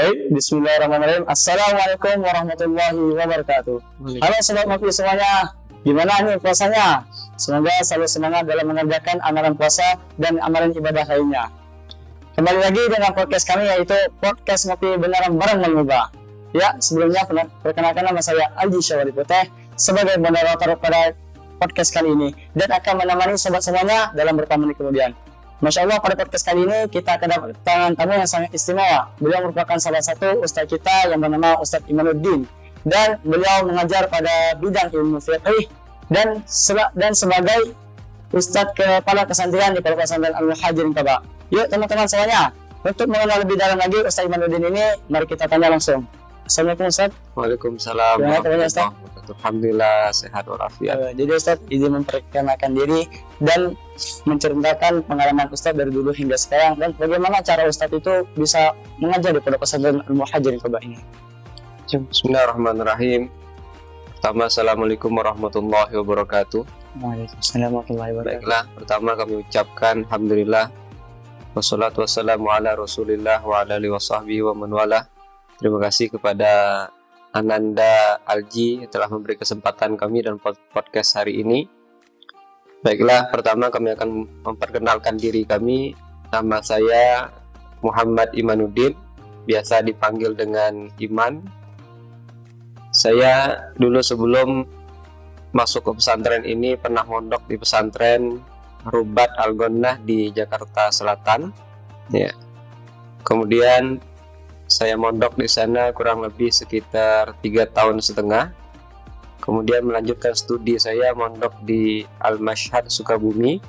Baik, bismillahirrahmanirrahim. Assalamualaikum warahmatullahi wabarakatuh. Halo Sobat Ngopi semuanya, gimana nih puasanya? Semoga selalu semangat dalam mengerjakan amalan puasa dan amalan ibadah lainnya. Kembali lagi dengan podcast kami, yaitu Podcast Ngopi Beneran Bareng Mengubah. Ya, sebelumnya perkenalkan nama saya Aldi Syawari Putih sebagai moderator pada podcast kali ini dan akan menemani sobat semuanya dalam beberapa menit kemudian. Masya Allah, pada podcast kali ini kita kedatangan tamu yang sangat istimewa. Beliau merupakan salah satu ustadz kita yang bernama Ustadz Imanuddin, dan beliau mengajar pada bidang ilmu fiqh dan sebagai ustadz kepala kesantrian di Pondok Pesantren Al-Muhajirin Kaba. Yuk teman-teman semuanya, untuk mengenal lebih dalam lagi Ustadz Imanuddin ini, mari kita tanya langsung. Assalamualaikum Ustadz. Waalaikumsalam. Alhamdulillah sehat walafiat. Jadi Ustadz izin memperkenalkan diri dan menceritakan pengalaman Ustadz dari dulu hingga sekarang, dan bagaimana cara Ustadz itu bisa mengajar di Pondok Pesantren Al-Muhajirin Kaba ini. Bismillahirrahmanirrahim. Pertama, assalamualaikum warahmatullahi wabarakatuh. Waalaikumsalam warahmatullahi wabarakatuh. Baiklah, pertama kami ucapkan alhamdulillah wassalatu wassalamu ala rasulillah wa ala alihi wasahbihi wa man wala. Terima kasih kepada Ananda Alji yang telah memberi kesempatan kami dalam podcast hari ini. Baiklah, pertama kami akan memperkenalkan diri kami. Nama saya Muhammad Imanuddin, biasa dipanggil dengan Iman. Saya dulu sebelum masuk ke pesantren ini pernah mondok di pesantren Rubat Al-Gonnah di Jakarta Selatan. Ya. Kemudian saya mondok di sana kurang lebih sekitar 3,5 tahun. Kemudian melanjutkan studi saya mondok di Al-Mashhad Sukabumi.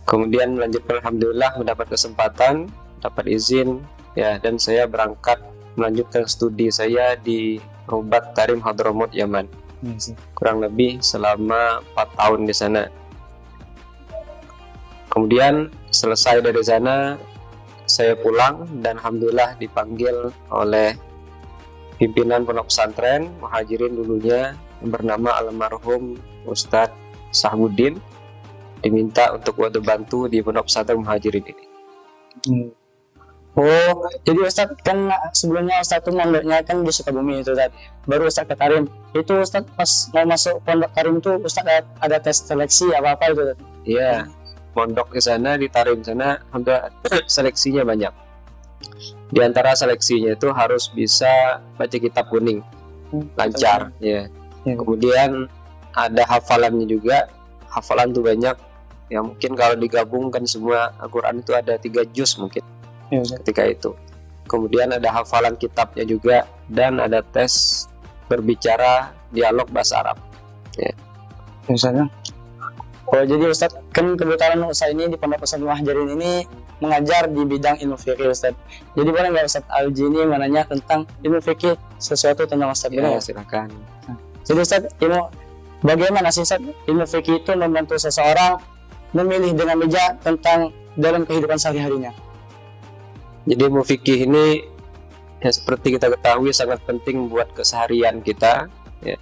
Kemudian melanjutkan alhamdulillah mendapat kesempatan, dapat izin ya, dan saya berangkat melanjutkan studi saya di Rubat Tarim Hadramut Yaman. Kurang lebih selama 4 tahun di sana. Kemudian selesai dari sana saya pulang dan alhamdulillah dipanggil oleh pimpinan pondok pesantren Muhajirin dulunya yang bernama almarhum Ustadz Sahbuddin, diminta untuk bantu di pondok pesantren Muhajirin ini. Oh, jadi Ustadz kan sebelumnya Ustadz itu mondoknya kan di Sukabumi itu Ustadz. Baru Ustadz ke Tarim. Itu Ustadz pas mau masuk pondok Tarim itu Ustadz ada tes seleksi apa-apa itu Ustadz? Iya. Mondok di sana, di Tarim sana, hampir seleksinya banyak. Di antara seleksinya itu harus bisa baca kitab kuning, lancar, ya. Kemudian ada hafalannya juga, hafalan tuh banyak. Ya mungkin kalau digabungkan semua Al-Quran itu ada 3 juz mungkin ketika itu. Kemudian ada hafalan kitabnya juga, dan ada tes berbicara dialog bahasa Arab. Ya. Misalnya. Oh, jadi Ustadz, kan kebetulan Ustadz ini di Pondok Pesantren Muhajirin ini mengajar di bidang ilmu fikih Ustadz. Jadi boleh nggak Ustadz Alji ini menanya tentang ilmu fikih, sesuatu tentang Ustadz? Ya, silakan. Jadi Ustadz, bagaimana sih Ustadz ilmu fikih itu membantu seseorang memilih dengan bijak tentang dalam kehidupan sehari-harinya? Jadi ilmu fikih ini ya, seperti kita ketahui sangat penting buat keseharian kita, ya.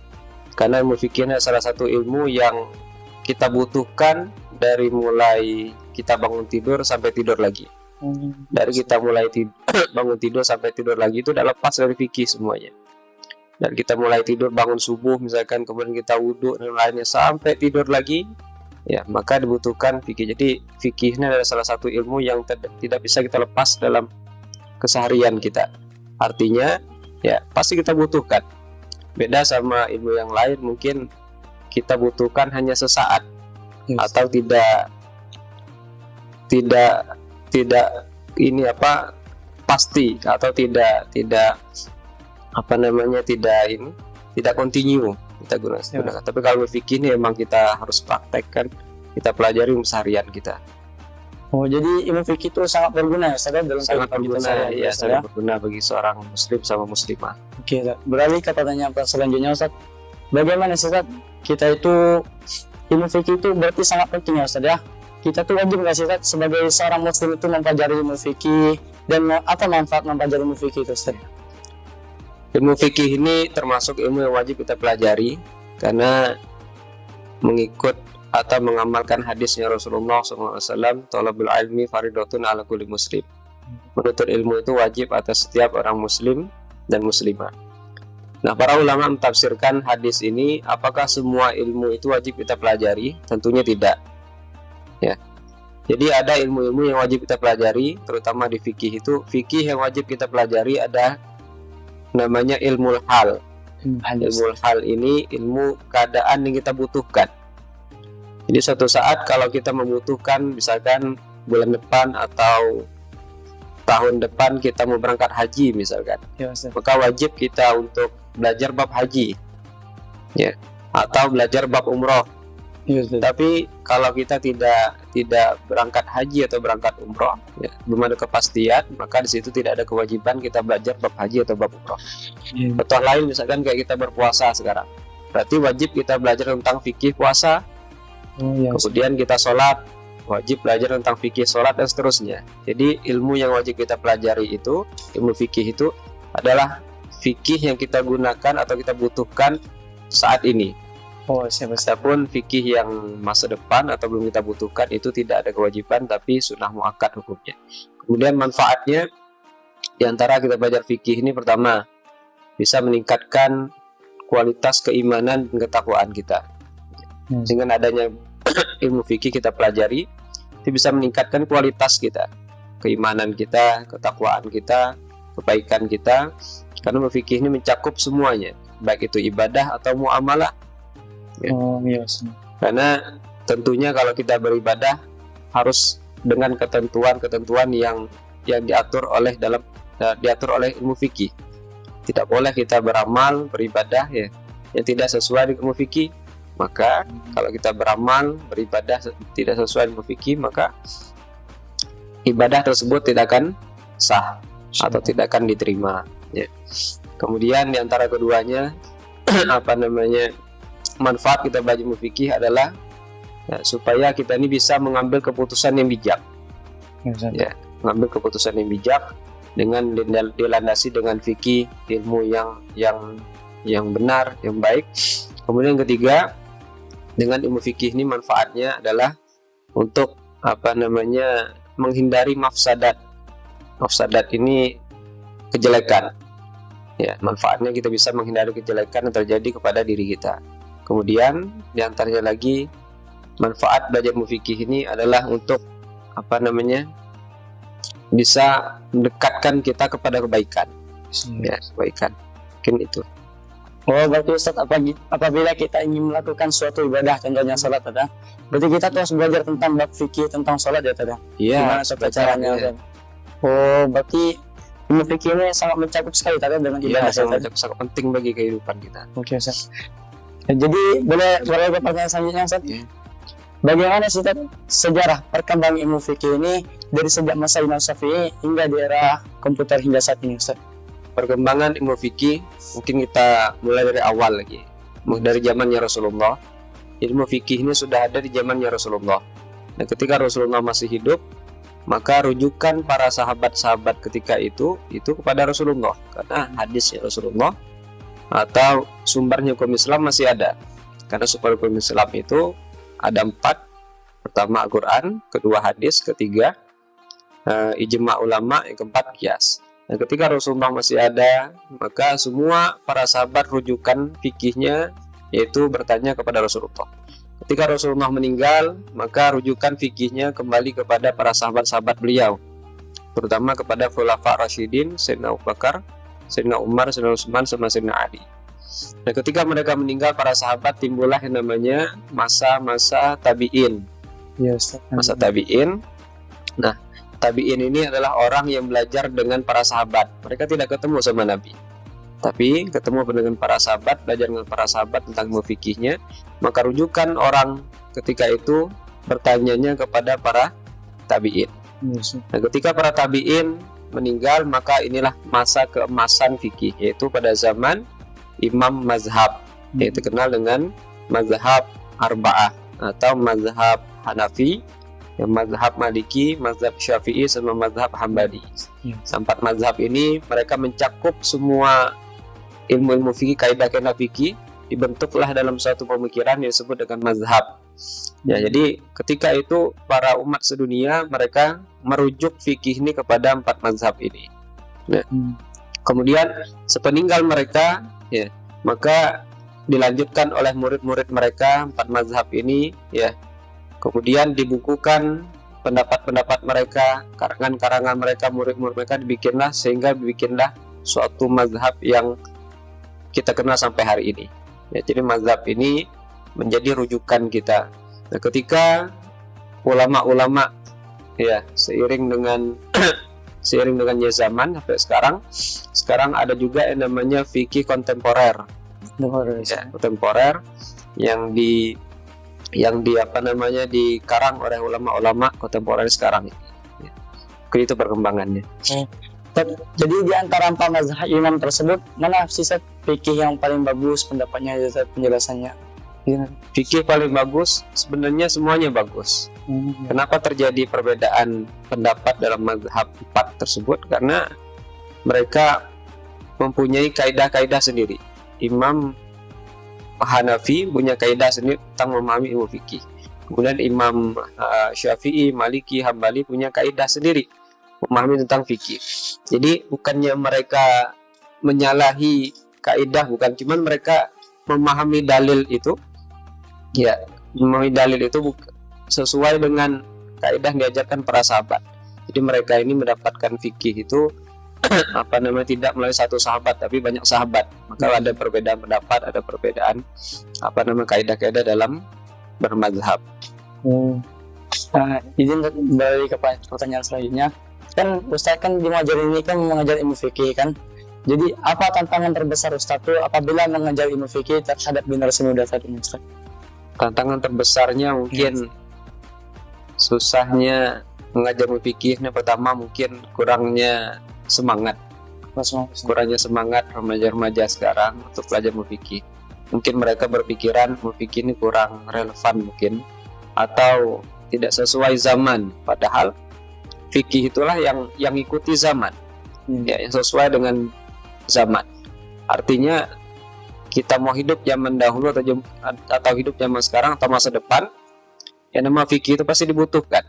Karena ilmu fikih adalah salah satu ilmu yang kita butuhkan dari mulai kita bangun tidur sampai tidur lagi. Dari kita mulai bangun tidur sampai tidur lagi itu udah lepas dari fikih semuanya. Dan kita mulai tidur bangun subuh misalkan, kemudian kita wudhu dan lainnya sampai tidur lagi, ya maka dibutuhkan fikih. Jadi fikih ini adalah salah satu ilmu yang tidak bisa kita lepas dalam keseharian kita. Artinya ya pasti kita butuhkan. Beda sama ilmu yang lain, mungkin kita butuhkan hanya sesaat, atau tidak ini apa pasti, atau tidak continue kita gunakan. Tapi kalau berfikir ini memang kita harus praktekkan, kita pelajari seharian kita. Oh, jadi ilmu fikih itu sangat berguna ya Ustaz dalam sangat berguna, ya, sangat berguna bagi seorang muslim sama muslimah. Oke, beralih ke pertanyaan selanjutnya Ustaz. Bagaimana Ustaz kita itu ilmu fikih itu berarti sangat penting ya Ustaz ya? Kita tuh wajib nggak sih Ustaz sebagai seorang muslim itu mempelajari ilmu fikih, dan apa manfaat mempelajari ilmu fikih itu Ustaz? Ilmu fikih ini termasuk ilmu yang wajib kita pelajari karena mengikut atau mengamalkan hadisnya Rasulullah SAW, "Thalabul ilmi faridatun ala kulli muslim." Menuntut ilmu itu wajib atas setiap orang muslim dan muslimah. Nah, para ulama mentafsirkan hadis ini, apakah semua ilmu itu wajib kita pelajari? Tentunya tidak. Ya. Jadi ada ilmu-ilmu yang wajib kita pelajari, terutama di fikih itu. Fikih yang wajib kita pelajari ada namanya ilmu hal. Ilmu hal ini ilmu keadaan yang kita butuhkan. Jadi suatu saat kalau kita membutuhkan, misalkan bulan depan atau tahun depan kita mau berangkat haji misalkan, Ya, Ustaz. maka wajib kita untuk belajar bab haji, ya, atau belajar bab umroh. Ya, Ustaz. Tapi kalau kita tidak berangkat haji atau berangkat umroh, ya, belum ada kepastian, maka di situ tidak ada kewajiban kita belajar bab haji atau bab umroh. Ya. Contoh lain misalkan kayak kita berpuasa sekarang, berarti wajib kita belajar tentang fikih puasa. Oh, ya, Ustaz. Kemudian kita sholat, wajib belajar tentang fikih sholat dan seterusnya. Jadi ilmu yang wajib kita pelajari itu, ilmu fikih itu adalah fikih yang kita gunakan atau kita butuhkan saat ini. Oh, siap, Ustaz. Adapun fikih yang masa depan atau belum kita butuhkan itu tidak ada kewajiban, tapi sunnah muakkad hukumnya. Kemudian manfaatnya, di antara kita belajar fikih ini, pertama, bisa meningkatkan kualitas keimanan dan ketakwaan kita. Dengan adanya ilmu fikih kita pelajari, itu bisa meningkatkan kualitas kita, keimanan kita, ketakwaan kita, kebaikan kita, karena ilmu fikih ini mencakup semuanya, baik itu ibadah atau muamalah. Oh, ya, Ustaz. Karena tentunya kalau kita beribadah harus dengan ketentuan-ketentuan yang diatur oleh ilmu fikih. Tidak boleh kita beramal, beribadah ya yang tidak sesuai dengan ilmu fikih. Maka kalau kita beramal, beribadah tidak sesuai dengan fikih, maka ibadah tersebut tidak akan sah atau tidak akan diterima. Ya. Kemudian di antara keduanya manfaat kita belajar ilmu fikih adalah supaya kita ini bisa mengambil keputusan yang bijak. Ya, mengambil keputusan yang bijak dengan dilandasi dengan fikih, ilmu yang benar, yang baik. Kemudian yang ketiga, dengan ilmu fikih ini manfaatnya adalah untuk menghindari mafsadat. Mafsadat ini kejelekan. Ya, manfaatnya kita bisa menghindari kejelekan yang terjadi kepada diri kita. Kemudian di antaranya lagi manfaat belajar ilmu fikih ini adalah untuk bisa mendekatkan kita kepada kebaikan. Ya, kebaikan. Mungkin itu. Oh, berarti Ustaz, apabila kita ingin melakukan suatu ibadah, contohnya sholat, ada, berarti kita harus belajar tentang bab fikih tentang sholat, ya, ada. Iya. Gimana suatu caranya? Ya. Oh, berarti ilmu fikih ini sangat mencakup sekali, ada, dengan ibadah. Iya, sangat penting bagi kehidupan kita. Oke, Ustaz. Jadi boleh pertanyaan selanjutnya, Ustaz? Ya. Bagaimana sih sejarah perkembangan ilmu fikih ini dari sejak masa Imam Syafi'i hingga di era komputer hingga saat ini, Ustaz? Perkembangan ilmu fikih mungkin kita mulai dari awal lagi, dari zamannya Rasulullah. Ilmu fikih ini sudah ada di zamannya Rasulullah. Dan ketika Rasulullah masih hidup, maka rujukan para sahabat-sahabat ketika itu kepada Rasulullah, karena hadisnya Rasulullah atau sumbernya hukum Islam masih ada. Karena sumber hukum Islam itu ada 4. Pertama Al-Quran, kedua hadis, ketiga ijma ulama, yang keempat qiyas. Dan ketika Rasulullah masih ada, maka semua para sahabat rujukan fikihnya yaitu bertanya kepada Rasulullah. Ketika Rasulullah meninggal, maka rujukan fikihnya kembali kepada para sahabat-sahabat beliau, terutama kepada Khulafa Rasyidin, Sayyidina Abu Bakar, Sayyidina Umar, Sayyidina Utsman, sama Sayyidina Ali. Nah, ketika mereka meninggal, para sahabat timbullah yang namanya masa-masa tabi'in. Ya, Ustaz. Masa tabi'in. Nah, tabi'in ini adalah orang yang belajar dengan para sahabat. Mereka tidak ketemu sama Nabi, tapi ketemu dengan para sahabat, belajar dengan para sahabat tentang ilmu fikihnya. Maka rujukan orang ketika itu bertanyanya kepada para tabi'in. Nah, ketika para tabi'in meninggal, maka inilah masa keemasan fikih, yaitu pada zaman Imam Mazhab, yaitu kenal dengan Mazhab Arba'ah atau Mazhab Hanafi, yang mazhab Maliki, mazhab Syafi'i, sama mazhab Hambali. Empat mazhab ini mereka mencakup semua ilmu-ilmu fikih, kaidah-kaidah fikih, dibentuklah dalam suatu pemikiran yang disebut dengan mazhab. Ya, jadi ketika itu para umat sedunia mereka merujuk fikih ini kepada 4 mazhab ini. Nah, kemudian sepeninggal mereka, ya, maka dilanjutkan oleh murid-murid mereka 4 mazhab ini, ya. Kemudian dibukukan pendapat-pendapat mereka, karangan-karangan mereka, murid-murid mereka dibikinlah sehingga dibikinlah suatu mazhab yang kita kenal sampai hari ini. Ya, jadi mazhab ini menjadi rujukan kita. Nah, ketika ulama-ulama, ya, seiring dengannya zaman sampai sekarang ada juga yang namanya fikih kontemporer. Ya, kontemporer yang dikarang oleh ulama-ulama kontemporer sekarang ini. Ya. Itu perkembangannya. Jadi di antara 4 mazhab imam tersebut, mana sih Ustaz fikih yang paling bagus pendapatnya, Ustaz, penjelasannya? Fikih paling bagus, sebenarnya semuanya bagus. Kenapa terjadi perbedaan pendapat dalam mazhab 4 tersebut? Karena mereka mempunyai kaidah-kaidah sendiri. Imam Hanafi punya kaidah sendiri tentang memahami ilmu fikih. Kemudian Imam Syafi'i, Maliki, Hambali punya kaidah sendiri memahami tentang fikih. Jadi bukannya mereka menyalahi kaidah, bukan, cuman mereka memahami dalil itu, ya, memahami dalil itu sesuai dengan kaidah yang diajarkan para sahabat. Jadi mereka ini mendapatkan fikih itu tidak melalui satu sahabat tapi banyak sahabat. Maka ada perbedaan pendapat, ada perbedaan kaidah-kaidah dalam bermazhab. Izin kembali ke pertanyaan selanjutnya. Kan Ustaz kan di Muhajar ini kan mengajar ilmu fikih kan. Jadi apa tantangan terbesar Ustaz itu apabila mengajar ilmu fikih terhadap generasi muda saat ini, Ustaz? Tantangan terbesarnya mungkin susahnya mengajar ilmu fikih. Yang pertama mungkin kurangnya semangat remaja-remaja sekarang untuk belajar ilmu fikih. Mungkin mereka berpikiran ilmu fikih ini kurang relevan mungkin, atau tidak sesuai zaman, padahal fikih itulah yang ikuti zaman, ya, yang sesuai dengan zaman. Artinya kita mau hidup zaman dahulu atau hidup zaman sekarang atau masa depan, yang nama fikih itu pasti dibutuhkan.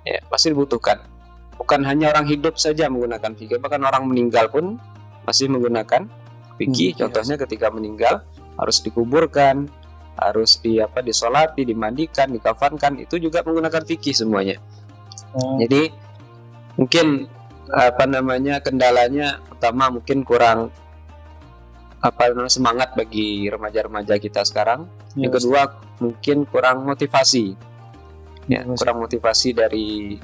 Ya, pasti dibutuhkan. Bukan hanya orang hidup saja menggunakan fikih, bahkan orang meninggal pun masih menggunakan fikih. Contohnya ketika meninggal harus dikuburkan, harus disolati, dimandikan, dikafankan, itu juga menggunakan fikih semuanya. Jadi mungkin kendalanya pertama mungkin kurang semangat bagi remaja-remaja kita sekarang. Yang kedua mungkin kurang motivasi, ya, kurang motivasi dari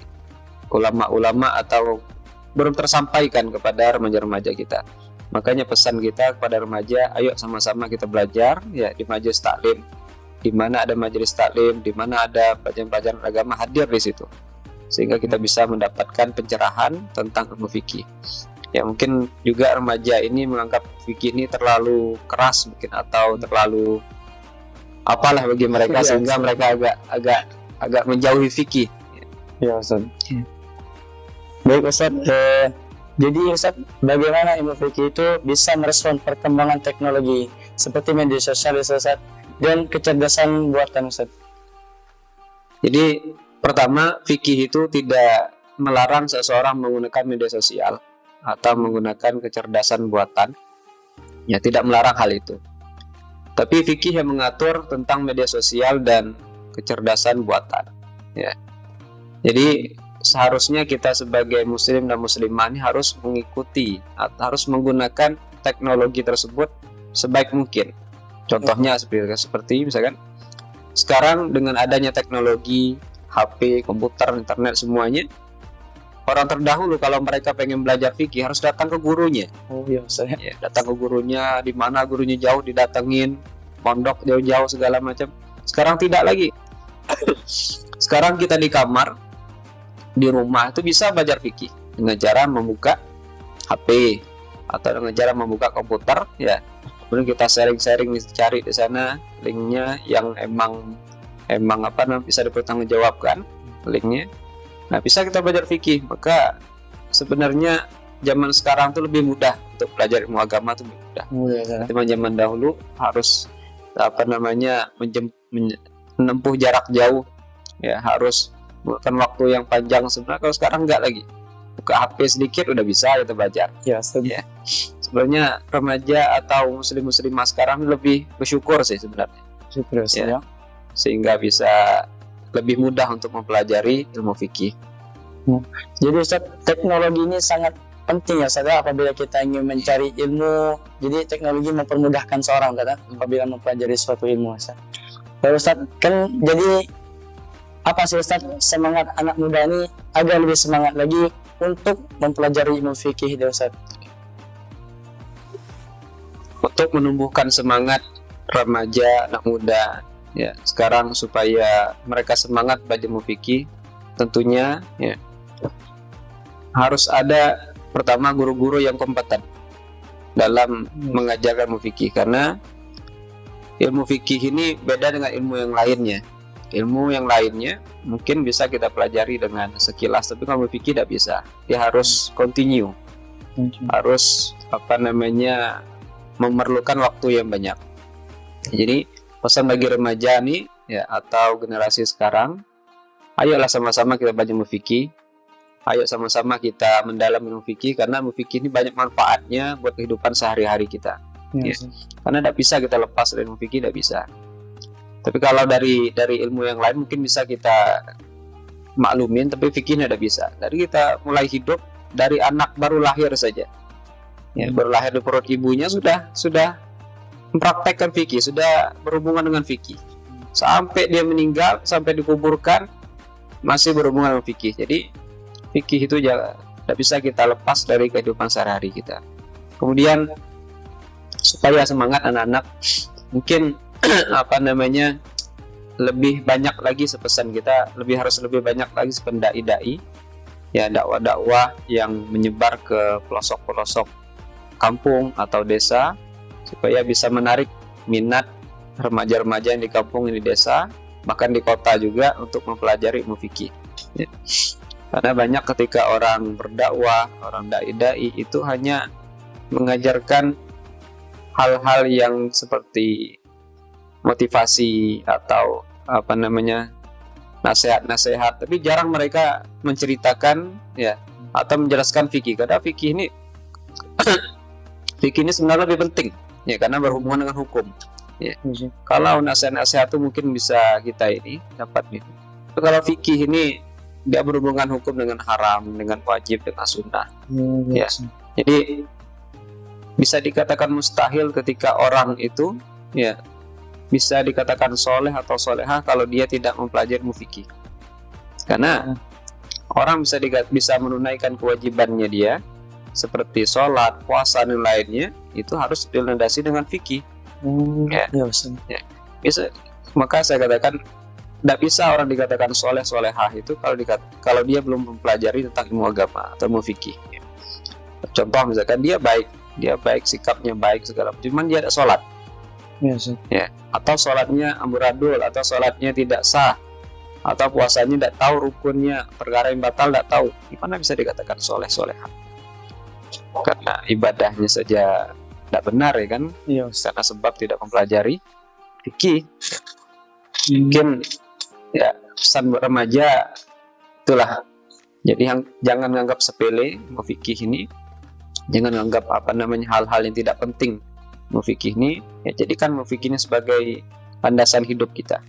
ulama-ulama atau belum tersampaikan kepada remaja-remaja kita. Makanya pesan kita kepada remaja, ayo sama-sama kita belajar, ya, di majelis taklim. Di mana ada majelis taklim, di mana ada pelajaran-pelajaran agama, hadir di situ, sehingga kita bisa mendapatkan pencerahan tentang ilmu fikih. Ya, mungkin juga remaja ini menganggap fikih ini terlalu keras mungkin, atau terlalu apalah bagi mereka, sehingga mereka agak menjauhi fikih. Ya, Ustaz. Baik, Ustaz. Jadi Ustaz, bagaimana ilmu fikih itu bisa merespon perkembangan teknologi seperti media sosial, Ustaz, dan kecerdasan buatan, Ustaz? Jadi pertama, fikih itu tidak melarang seseorang menggunakan media sosial atau menggunakan kecerdasan buatan. Ya, tidak melarang hal itu. Tapi fikih yang mengatur tentang media sosial dan kecerdasan buatan. Ya. Jadi seharusnya kita sebagai muslim dan muslimah ini harus mengikuti, harus menggunakan teknologi tersebut sebaik mungkin. Contohnya seperti misalkan sekarang dengan adanya teknologi HP, komputer, internet, semuanya, orang terdahulu kalau mereka pengen belajar fikih harus datang ke gurunya. Ya, datang ke gurunya, di mana gurunya jauh didatengin, pondok jauh-jauh segala macam. Sekarang tidak lagi. Sekarang kita di kamar, di rumah itu bisa belajar fikih dengan cara membuka HP atau dengan cara membuka komputer, ya. Kemudian kita sharing-sharing, cari di sana linknya yang emang bisa dipertanggungjawabkan linknya. Nah, bisa kita belajar fikih. Maka sebenarnya zaman sekarang tuh lebih mudah untuk belajar ilmu agama, tuh lebih mudah. Zaman dahulu harus menempuh jarak jauh, ya harus memakan waktu yang panjang. Sebenarnya kalau sekarang enggak lagi, buka HP sedikit udah bisa kita belajar. Ya, setuju. Ya. Sebenarnya remaja atau muslimah sekarang lebih bersyukur sih sebenarnya, Ya. sehingga bisa lebih mudah untuk mempelajari ilmu fikih. Jadi Ustaz, teknologi ini sangat penting ya Ustaz, apabila kita ingin mencari ilmu. Jadi teknologi mempermudahkan seorang apabila mempelajari suatu ilmu Ustaz. Lalu Ustaz, kan jadi apa sih Ustaz semangat anak muda ini agar lebih semangat lagi untuk mempelajari ilmu fikih ya Ustaz? Untuk menumbuhkan semangat remaja, anak muda ya sekarang supaya mereka semangat belajar ilmu fikih, tentunya ya harus ada pertama guru-guru yang kompeten dalam mengajarkan ilmu fikih, karena ilmu fikih ini beda dengan ilmu yang lainnya. Ilmu yang lainnya mungkin bisa kita pelajari dengan sekilas, tapi kalau ilmu fikih tidak bisa. Dia harus continue, harus memerlukan waktu yang banyak. Jadi pesan bagi remaja nih ya atau generasi sekarang, ayolah sama-sama kita belajar ilmu fikih. Ayo sama-sama kita mendalam ilmu fikih, karena ilmu fikih ini banyak manfaatnya buat kehidupan sehari-hari kita. Ya. Karena tidak bisa kita lepas dari ilmu fikih, tidak bisa. Tapi kalau dari ilmu yang lain mungkin bisa kita maklumin, tapi fikihnya tidak bisa. Dari kita mulai hidup, dari anak baru lahir saja. Ya, baru lahir di perut ibunya sudah mempraktekkan fikih, sudah berhubungan dengan fikih. Sampai dia meninggal, sampai dikuburkan masih berhubungan dengan fikih. Jadi fikih itu tidak bisa kita lepas dari kehidupan sehari-hari kita. Kemudian supaya semangat anak-anak, mungkin lebih banyak lagi sepesan kita, harus lebih banyak lagi sependai-dai ya, dakwah-dakwah yang menyebar ke pelosok-pelosok kampung atau desa, supaya bisa menarik minat remaja-remaja yang di kampung, di desa, bahkan di kota juga untuk mempelajari ilmu fikih ya. Karena banyak ketika orang berdakwah, orang dai-dai itu hanya mengajarkan hal-hal yang seperti motivasi atau nasihat-nasihat, tapi jarang mereka menceritakan ya atau menjelaskan fikih. Karena fikih ini fikih ini sebenarnya lebih penting ya, karena berhubungan dengan hukum ya. Kalau nasihat-nasihat itu mungkin bisa kita ini dapat gitu. Tapi kalau fikih ini dia berhubungan hukum dengan haram, dengan wajib, dengan sunnah ya. Jadi bisa dikatakan mustahil ketika orang itu ya bisa dikatakan soleh atau solehah kalau dia tidak mempelajari ilmu fikih. Karena orang bisa menunaikan kewajibannya dia seperti sholat, puasa dan lainnya, itu harus dilandasi dengan fikih. Ya. Bisa. Maka saya katakan tidak bisa orang dikatakan soleh solehah itu kalau dia belum mempelajari tentang ilmu agama atau ilmu fikih. Contoh misalkan dia baik sikapnya baik segala, cuman dia ada sholat. Ya, atau sholatnya amburadul, atau sholatnya tidak sah, atau puasanya tidak tahu rukunnya, perkara yang batal tidak tahu, gimana bisa dikatakan soleh solehah? Karena ibadahnya saja tidak benar ya kan? Karena sebab tidak mempelajari fikih. Mungkin ya pesan buat remaja itulah. Jadi jangan anggap sepele ilmu fikih ini, jangan anggap hal-hal yang tidak penting ilmu fikih ini. Ya jadikan ilmu fikih ini sebagai landasan hidup kita.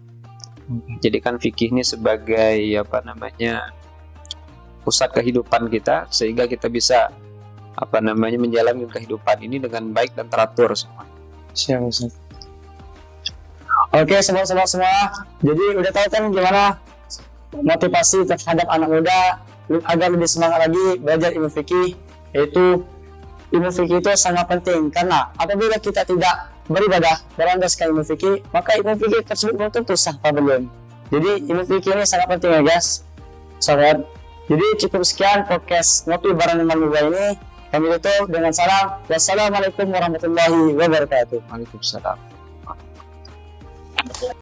Jadikan fikih ini sebagai pusat kehidupan kita, sehingga kita bisa menjalani kehidupan ini dengan baik dan teratur semua. Siap, Ustaz. Oke, semua. Jadi udah tahu kan gimana motivasi terhadap anak muda agar lebih semangat lagi belajar ilmu fikih, yaitu ilmu fikih itu sangat penting, karena apabila kita tidak beribadah berlandaskan ilmu fikih, maka ilmu fikih tersebut belum tentu sah atau belum. Jadi ilmu fikih ini sangat penting ya guys, sahabat. Jadi cukup sekian podcast Ngopi Bareng Teman Muda ini. Kami tutup dengan salam. Wassalamualaikum warahmatullahi wabarakatuh. Waalaikumsalam.